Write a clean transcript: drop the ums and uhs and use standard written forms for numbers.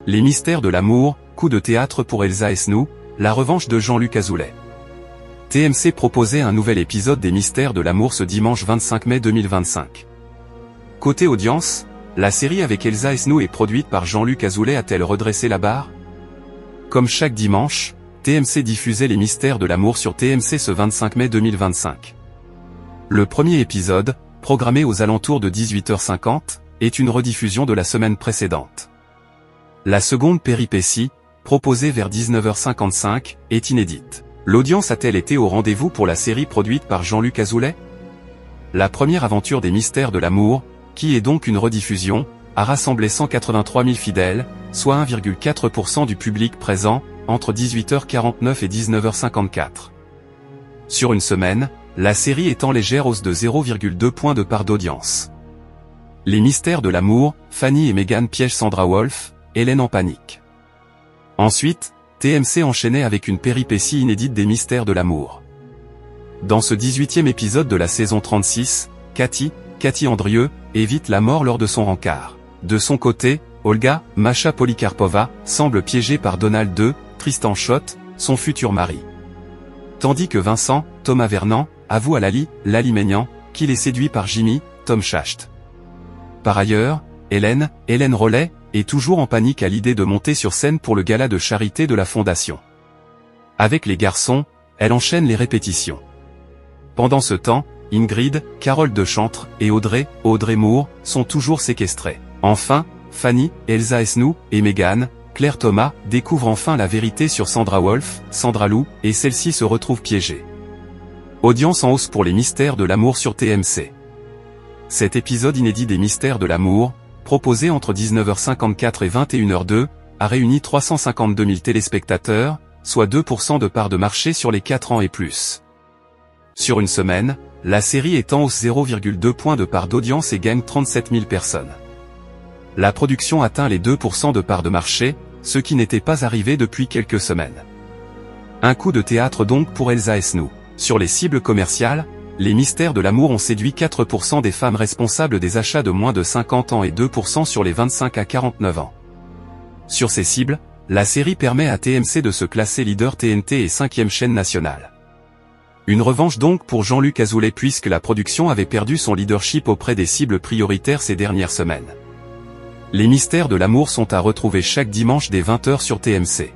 Les mystères de l'amour, coup de théâtre pour Elsa et Snoop, la revanche de Jean-Luc Azoulay. TMC proposait un nouvel épisode des mystères de l'amour ce dimanche 25 mai 2025. Côté audience, la série avec Elsa et Snoop est produite par Jean-Luc Azoulay a-t-elle redressé la barre? Comme chaque dimanche, TMC diffusait les mystères de l'amour sur TMC ce 25 mai 2025. Le premier épisode, programmé aux alentours de 18h50, est une rediffusion de la semaine précédente. La seconde péripétie, proposée vers 19h55, est inédite. L'audience a-t-elle été au rendez-vous pour la série produite par Jean-Luc Azoulay? La première aventure des mystères de l'amour, qui est donc une rediffusion, a rassemblé 183 000 fidèles, soit 1,4% du public présent, entre 18h49 et 19h54. Sur une semaine, la série est en légère hausse de 0,2 points de part d'audience. Les mystères de l'amour, Fanny et Meghan piègent Sandra Wolf, Hélène en panique. Ensuite, TMC enchaînait avec une péripétie inédite des mystères de l'amour. Dans ce 18e épisode de la saison 36, Cathy Andrieux, évite la mort lors de son rencard. De son côté, Olga, Masha Polikarpova, semble piégée par Donald II, Tristan Schott, son futur mari. Tandis que Vincent, Thomas Vernant, avoue à Lali Maignan, qu'il est séduit par Jimmy, Tom Schacht. Par ailleurs, Hélène Rollet, est toujours en panique à l'idée de monter sur scène pour le gala de charité de la Fondation. Avec les garçons, elle enchaîne les répétitions. Pendant ce temps, Ingrid, Carole Dechantre et Audrey Moore, sont toujours séquestrées. Enfin, Fanny, Elsa et Snoop, et Meghan, Claire Thomas, découvrent enfin la vérité sur Sandra Wolf, Sandra Lou, et celle-ci se retrouve piégée. Audience en hausse pour les mystères de l'amour sur TMC. Cet épisode inédit des mystères de l'amour, proposé entre 19h54 et 21h02, a réuni 352 000 téléspectateurs, soit 2% de part de marché sur les 4 ans et plus. Sur une semaine, la série est en hausse 0,2 points de part d'audience et gagne 37 000 personnes. La production atteint les 2% de part de marché, ce qui n'était pas arrivé depuis quelques semaines. Un coup de théâtre donc pour Elsa et Snoop. Sur les cibles commerciales, les mystères de l'amour ont séduit 4% des femmes responsables des achats de moins de 50 ans et 2% sur les 25 à 49 ans. Sur ces cibles, la série permet à TMC de se classer leader TNT et 5e chaîne nationale. Une revanche donc pour Jean-Luc Azoulay puisque la production avait perdu son leadership auprès des cibles prioritaires ces dernières semaines. Les mystères de l'amour sont à retrouver chaque dimanche dès 20h sur TMC.